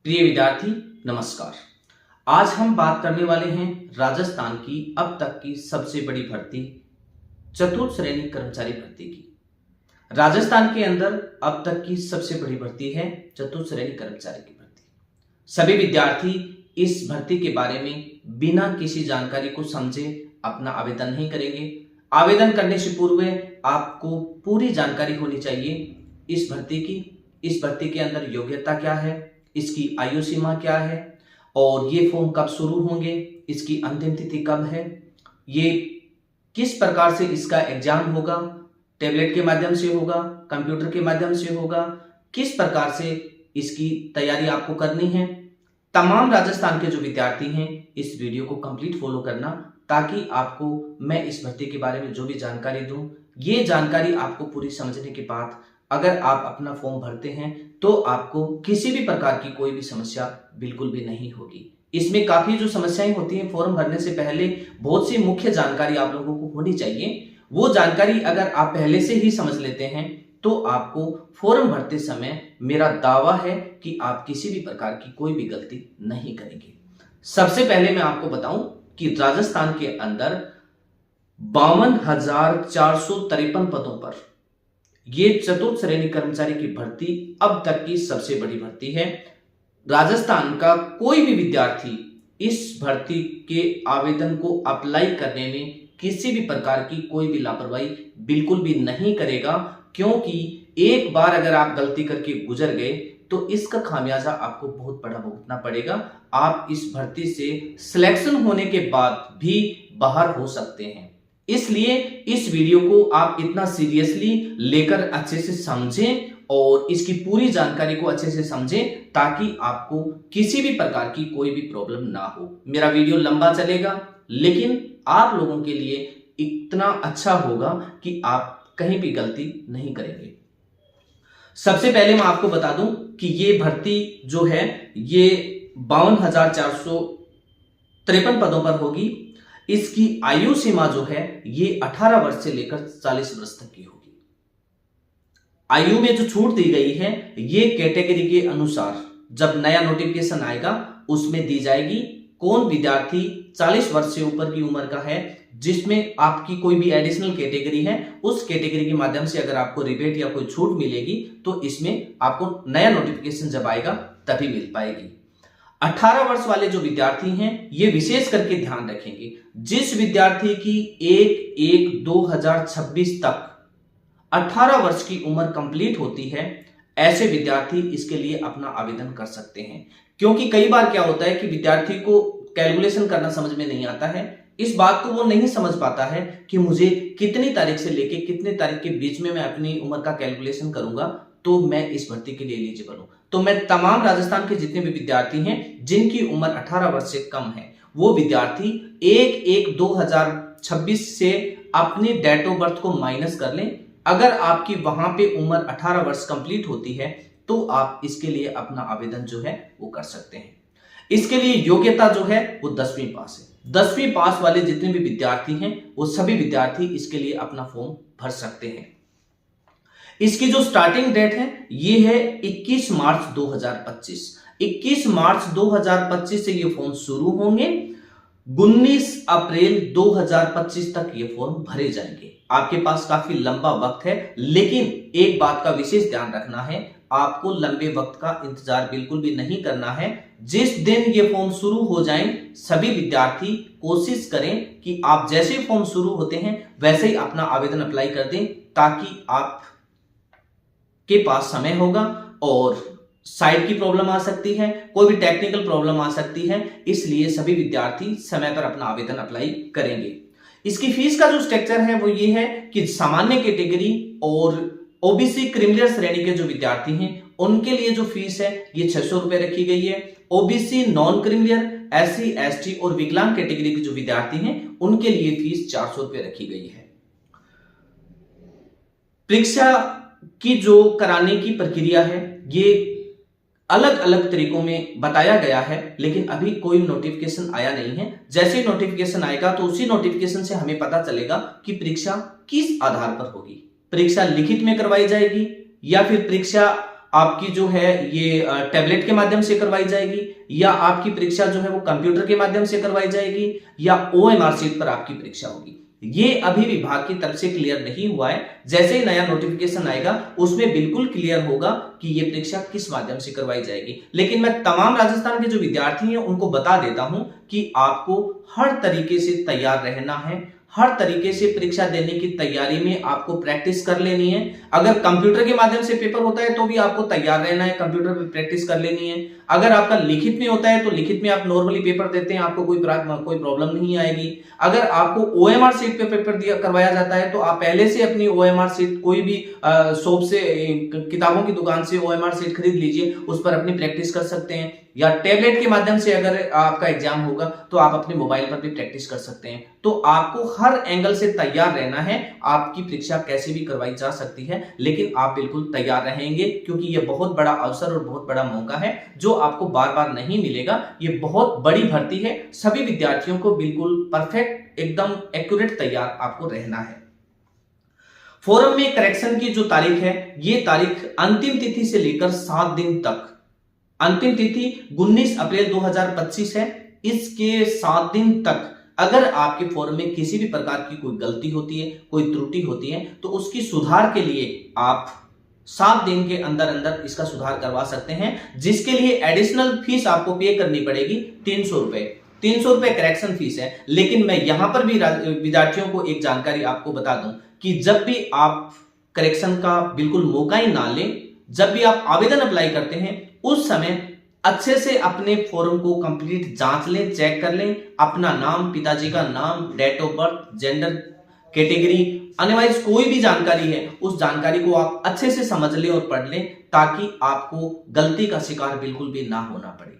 प्रिय विद्यार्थी नमस्कार। आज हम बात करने वाले हैं राजस्थान की अब तक की सबसे बड़ी भर्ती चतुर्थ श्रेणी कर्मचारी भर्ती की। राजस्थान के अंदर अब तक की सबसे बड़ी भर्ती है चतुर्थ श्रेणी कर्मचारी की भर्ती। सभी विद्यार्थी इस भर्ती के बारे में बिना किसी जानकारी को समझे अपना आवेदन नहीं करेंगे। आवेदन करने से पूर्व आपको पूरी जानकारी होनी चाहिए इस भर्ती की। इस भर्ती के अंदर योग्यता क्या है, इसकी आयु सीमा क्या है और ये फॉर्म कब शुरू होंगे, इसकी अंतिम तिथि कब है, ये किस प्रकार से इसका एग्जाम होगा, टैबलेट के माध्यम से होगा, कंप्यूटर के माध्यम से होगा, किस प्रकार से इसकी तैयारी आपको करनी है। तमाम राजस्थान के जो विद्यार्थी हैं इस वीडियो को कंप्लीट फॉलो करना, ताकि आपको मैं इस भर्ती के बारे में जो भी जानकारी दूं, ये जानकारी आपको पूरी समझने के बाद अगर आप अपना फॉर्म भरते हैं तो आपको किसी भी प्रकार की कोई भी समस्या बिल्कुल भी नहीं होगी। इसमें काफी जो समस्याएं होती हैं फॉर्म भरने से पहले, बहुत सी मुख्य जानकारी आप लोगों को होनी चाहिए। वो जानकारी अगर आप पहले से ही समझ लेते हैं तो आपको फॉर्म भरते समय मेरा दावा है कि आप किसी भी प्रकार की कोई भी गलती नहीं करेंगे। सबसे पहले मैं आपको बताऊं कि राजस्थान के अंदर 52,453 पदों पर ये चतुर्थ श्रेणी कर्मचारी की भर्ती अब तक की सबसे बड़ी भर्ती है। राजस्थान का कोई भी विद्यार्थी इस भर्ती के आवेदन को अप्लाई करने में किसी भी प्रकार की कोई भी लापरवाही बिल्कुल भी नहीं करेगा, क्योंकि एक बार अगर आप गलती करके गुजर गए तो इसका खामियाजा आपको बहुत बड़ा भुगतना पड़ेगा। आप इस भर्ती से सिलेक्शन होने के बाद भी बाहर हो सकते हैं। इसलिए इस वीडियो को आप इतना सीरियसली लेकर अच्छे से समझें और इसकी पूरी जानकारी को अच्छे से समझें, ताकि आपको किसी भी प्रकार की कोई भी प्रॉब्लम ना हो। मेरा वीडियो लंबा चलेगा लेकिन आप लोगों के लिए इतना अच्छा होगा कि आप कहीं भी गलती नहीं करेंगे। सबसे पहले मैं आपको बता दूं कि ये भर्ती जो है ये 52,453 पदों पर होगी। इसकी आयु सीमा जो है ये 18 वर्ष से लेकर 40 वर्ष तक की होगी। आयु में जो छूट दी गई है ये कैटेगरी के अनुसार जब नया नोटिफिकेशन आएगा उसमें दी जाएगी। कौन विद्यार्थी 40 वर्ष से ऊपर की उम्र का है, जिसमें आपकी कोई भी एडिशनल कैटेगरी है, उस कैटेगरी के माध्यम से अगर आपको रिबेट या कोई छूट मिलेगी तो इसमें आपको नया नोटिफिकेशन जब आएगा तभी मिल पाएगी। 18 वर्ष वाले जो विद्यार्थी हैं ये विशेष करके ध्यान रखेंगे, जिस विद्यार्थी की 1/1/2026 तक 18 वर्ष की उम्र कंप्लीट होती है, ऐसे विद्यार्थी इसके लिए अपना आवेदन कर सकते हैं। क्योंकि कई बार क्या होता है कि विद्यार्थी को कैलकुलेशन करना समझ में नहीं आता है। इस बात को वो नहीं समझ पाता है कि मुझे कितनी तारीख से लेके कितने तारीख के बीच में मैं अपनी उम्र का कैलकुलेशन करूंगा तो मैं इस भर्ती के लिए एलिजिबल हूं। तो मैं तमाम राजस्थान के जितने भी विद्यार्थी हैं जिनकी उम्र 18 वर्ष से कम है, वो विद्यार्थी 1/1/2026 से अपनी डेट ऑफ बर्थ को माइनस कर लें। अगर आपकी वहां पे उम्र 18 वर्ष कंप्लीट होती है तो आप इसके लिए अपना आवेदन जो है वो कर सकते हैं। इसके लिए योग्यता जो है वो 10वीं पास है। 10वीं पास वाले जितने भी विद्यार्थी हैं वो सभी विद्यार्थी इसके लिए अपना फॉर्म भर सकते हैं। इसकी जो स्टार्टिंग डेट है ये है 21 मार्च 2025। 21 मार्च 2025 से ये फॉर्म शुरू होंगे। 19 अप्रैल 2025 तक ये फॉर्म भरे जाएंगे। आपके पास काफी लंबा वक्त है, लेकिन एक बात का विशेष ध्यान रखना है, आपको लंबे वक्त का इंतजार बिल्कुल भी नहीं करना है। जिस दिन ये फॉर्म शुरू हो जाएं, सभी विद्यार्थी कोशिश करें कि आप जैसे फॉर्म शुरू होते हैं वैसे ही अपना आवेदन अप्लाई कर दें, ताकि आप के पास समय होगा और साइट की प्रॉब्लम आ सकती है, कोई भी टेक्निकल प्रॉब्लम आ सकती है। इसलिए सभी विद्यार्थी समय पर अपना आवेदन अप्लाई करेंगे। इसकी फीस का जो स्ट्रक्चर है वो ये है कि सामान्य कैटेगरी और ओबीसी क्रिमिनल श्रेणी के जो विद्यार्थी हैं उनके लिए जो फीस है ये 600 रुपए रखी गई है। OBC non criminal, SC ST और विकलांग कैटेगरी के जो विद्यार्थी हैं उनके लिए फीस 400 रुपए रखी गई है। परीक्षा की जो कराने की प्रक्रिया है ये अलग अलग तरीकों में बताया गया है, लेकिन अभी कोई नोटिफिकेशन आया नहीं है। जैसे नोटिफिकेशन आएगा तो उसी नोटिफिकेशन से हमें पता चलेगा कि परीक्षा किस आधार पर होगी। परीक्षा लिखित में करवाई जाएगी या फिर परीक्षा आपकी जो है ये टैबलेट के माध्यम से करवाई जाएगी, या आपकी परीक्षा जो है वो कंप्यूटर के माध्यम से करवाई जाएगी, या ओएमआर शीट पर आपकी परीक्षा होगी, ये अभी विभाग की तरफ से क्लियर नहीं हुआ है। जैसे ही नया नोटिफिकेशन आएगा उसमें बिल्कुल क्लियर होगा कि ये परीक्षा किस माध्यम से करवाई जाएगी। लेकिन मैं तमाम राजस्थान के जो विद्यार्थी हैं उनको बता देता हूं कि आपको हर तरीके से तैयार रहना है, हर तरीके से परीक्षा देने की तैयारी में आपको प्रैक्टिस कर लेनी है। अगर कंप्यूटर के माध्यम से पेपर होता है तो भी आपको तैयार रहना है, कंप्यूटर पे प्रैक्टिस कर लेनी है। अगर आपका लिखित में होता है तो लिखित में आप नॉर्मली पेपर देते हैं, आपको कोई प्रॉब्लम नहीं आएगी। अगर आपको ओएमआर शीट पे पेपर करवाया जाता है तो आप पहले से अपनी ओएमआर शीट कोई भी शॉप से, किताबों की दुकान से ओएमआर शीट खरीद लीजिए, उस पर अपनी प्रैक्टिस कर सकते हैं। या टैबलेट के माध्यम से अगर आपका एग्जाम होगा तो आप अपने मोबाइल पर भी प्रैक्टिस कर सकते हैं। तो आपको हर एंगल से तैयार रहना है। आपकी परीक्षा कैसे भी करवाई जा सकती है, लेकिन आप बिल्कुल तैयार रहेंगे, क्योंकि यह बहुत बड़ा अवसर और बहुत बड़ा मौका है जो आपको बार बार नहीं मिलेगा। ये बहुत बड़ी भर्ती है, सभी विद्यार्थियों को बिल्कुल परफेक्ट, एकदम एक्यूरेट तैयार आपको रहना है। फोरम में करेक्शन की जो तारीख है, ये तारीख अंतिम तिथि से लेकर 7 दिन तक, अंतिम तिथि 19 अप्रैल 2025 है। इसके 7 दिन तक अगर आपके फॉर्म में किसी भी प्रकार की कोई गलती होती है, कोई त्रुटि होती है, तो उसकी सुधार के लिए आप 7 दिन के अंदर अंदर इसका सुधार करवा सकते हैं, जिसके लिए एडिशनल फीस आपको पे करनी पड़ेगी 300 रुपए। 300 रुपए करेक्शन फीस है। लेकिन मैं यहां पर भी विद्यार्थियों को एक जानकारी आपको बता दूं कि जब भी आप करेक्शन का बिल्कुल मौका ही ना लें, जब भी आप आवेदन अप्लाई करते हैं उस समय अच्छे से अपने फॉर्म को कंप्लीट जांच लें, चेक कर लें। अपना नाम, पिताजी का नाम, date of birth, gender, category, otherwise कोई भी जानकारी है, उस जानकारी को आप अच्छे से समझ लें और पढ़ लें, ताकि आपको गलती का शिकार बिल्कुल भी ना होना पड़े।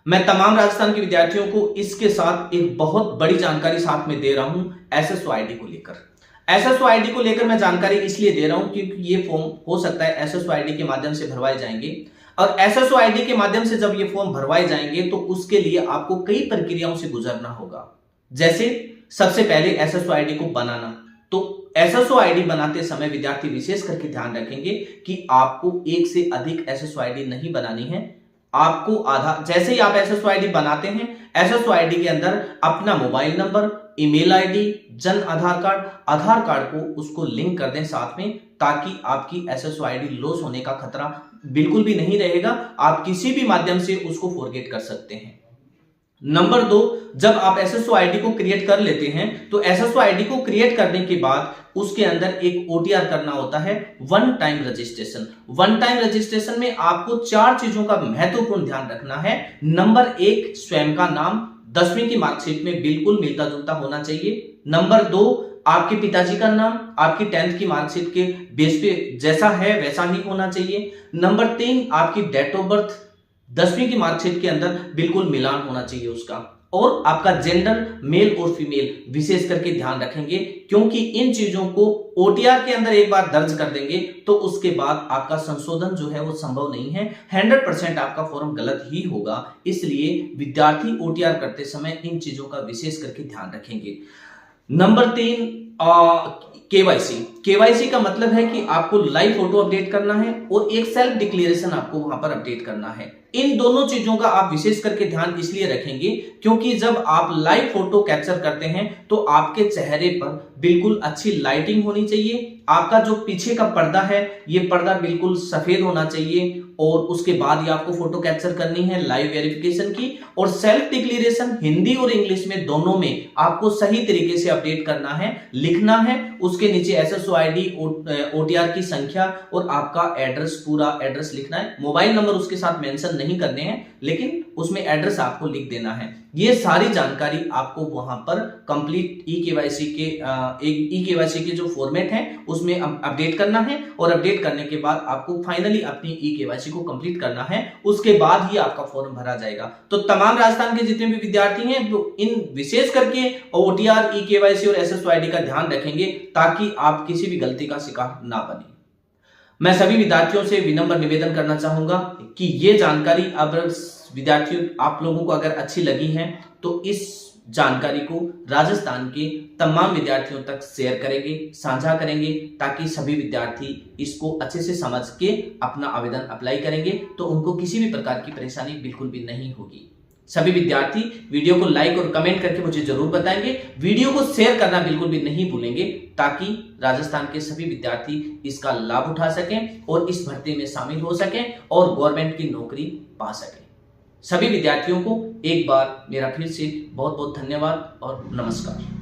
मैं तमाम राजस्थान के विद्यार्थियों को इसके साथ एक बहुत बड़ी जानकारी साथ में दे रहा हूं एसएसओ आईडी को लेकर। एसएसओ आईडी को लेकर मैं जानकारी इसलिए दे रहा हूं क्योंकि ये फॉर्म हो सकता है एसएसओ आईडी के माध्यम से भरवाए जाएंगे, और एसएसओ आईडी के माध्यम से जब ये फॉर्म भरवाए जाएंगे तो उसके लिए आपको कई प्रक्रियाओं से गुजरना होगा। जैसे सबसे पहले एसएसओ आईडी को बनाना। तो एसएसओ आईडी बनाते समय विद्यार्थी विशेष करके ध्यान रखेंगे कि आपको एक से अधिक एसएसओ आईडी नहीं बनानी है। आपको आधार, जैसे ही आप एसएसओ आईडी बनाते हैं, एसएसओ आईडी के अंदर अपना mobile number, email ID, Jan Aadhaar card को उसको लिंक कर दें साथ में, ताकि आपकी एसएसओ आईडी लॉस होने का खतरा बिल्कुल भी नहीं रहेगा। आप किसी भी माध्यम से उसको फॉरगेट कर सकते हैं। नंबर 2, जब आप एसएसओ आईडी को क्रिएट कर लेते हैं तो एसएसओ आईडी को क्रिएट करने के बाद उसके अंदर एक ओटीआर करना होता है, one time registration. One time registration में आपको 4 चीजों का महत्वपूर्ण ध्यान रखना है। नंबर 1, स्वयं का नाम 10वीं की मार्कशीट में बिल्कुल मिलता जुलता होना चाहिए। नंबर 2, आपके पिताजी का नाम आपकी 10th की मार्कशीट के बेस पे जैसा है वैसा ही होना चाहिए। नंबर 3, आपकी डेट ऑफ बर्थ 10वीं की मार्कशीट के अंदर बिल्कुल मिलान होना चाहिए उसका। और आपका जेंडर मेल और फीमेल विशेष करके ध्यान रखेंगे, क्योंकि इन चीजों को ओटीआर के अंदर एक बार दर्ज कर देंगे तो उसके बाद आपका संशोधन जो है वो संभव नहीं है। 100% आपका फॉर्म गलत ही होगा। इसलिए विद्यार्थी ओटीआर करते समय इन चीजों का विशेष करके ध्यान रखेंगे। नंबर 3, केवाईसी का मतलब है कि आपको लाइव फोटो अपडेट करना है और एक सेल्फ डिक्लेरेशन आपको वहां पर अपडेट करना है। इन दोनों चीजों का आप विशेष करके ध्यान इसलिए रखेंगे क्योंकि जब आप लाइव फोटो कैप्चर करते हैं तो आपके चेहरे पर बिल्कुल अच्छी लाइटिंग होनी चाहिए। आपका जो पीछे का पर्दा है ये पर्दा बिल्कुल सफेद होना चाहिए, और उसके बाद ही आपको फोटो कैप्चर करनी है लाइव वेरिफिकेशन की। और सेल्फ डिक्लेरेशन हिंदी और इंग्लिश में दोनों में आपको सही तरीके से अपडेट करना है, लिखना है। उसके नीचे एसएसओ आईडी, ओटीआर की संख्या और आपका एड्रेस, पूरा एड्रेस लिखना है। मोबाइल नंबर उसके साथ मेंशन नहीं करने हैं, लेकिन उसमें एड्रेस आपको लिख देना है। ये सारी जानकारी आपको वहां पर कंप्लीट ई-केवाईसी के जो फॉर्मेट है उसमें अपडेट करना है, और अपडेट करने के बाद आपको फाइनली अपनी ई-केवाईसी को कंप्लीट करना है। उसके बाद ही आपका फॉर्म भरा जाएगा। तो तमाम राजस्थान के जितने भी विद्यार्थी हैं वो इन विशेष करके ओटीआर, ई-केवाईसी और एसएसओ आईडी का ध्यान रखेंगे, ताकि आप किसी भी गलती का शिकार ना बने। मैं सभी विद्यार्थियों से विनम्र निवेदन करना चाहूंगा कि ये जानकारी अब विद्यार्थियों आप लोगों को अगर अच्छी लगी है तो इस जानकारी को राजस्थान के तमाम विद्यार्थियों तक शेयर करेंगे, साझा करेंगे, ताकि सभी विद्यार्थी इसको अच्छे से समझ के अपना आवेदन अप्लाई करेंगे तो उनको किसी भी प्रकार की परेशानी बिल्कुल भी नहीं होगी। सभी विद्यार्थी वीडियो को लाइक और कमेंट करके मुझे जरूर बताएंगे, वीडियो को शेयर करना बिल्कुल भी नहीं भूलेंगे, ताकि राजस्थान के सभी विद्यार्थी इसका लाभ उठा सकें और इस भर्ती में शामिल हो सकें और गवर्नमेंट की नौकरी पा सकें। सभी विद्यार्थियों को एक बार मेरा फिर से बहुत बहुत धन्यवाद और नमस्कार।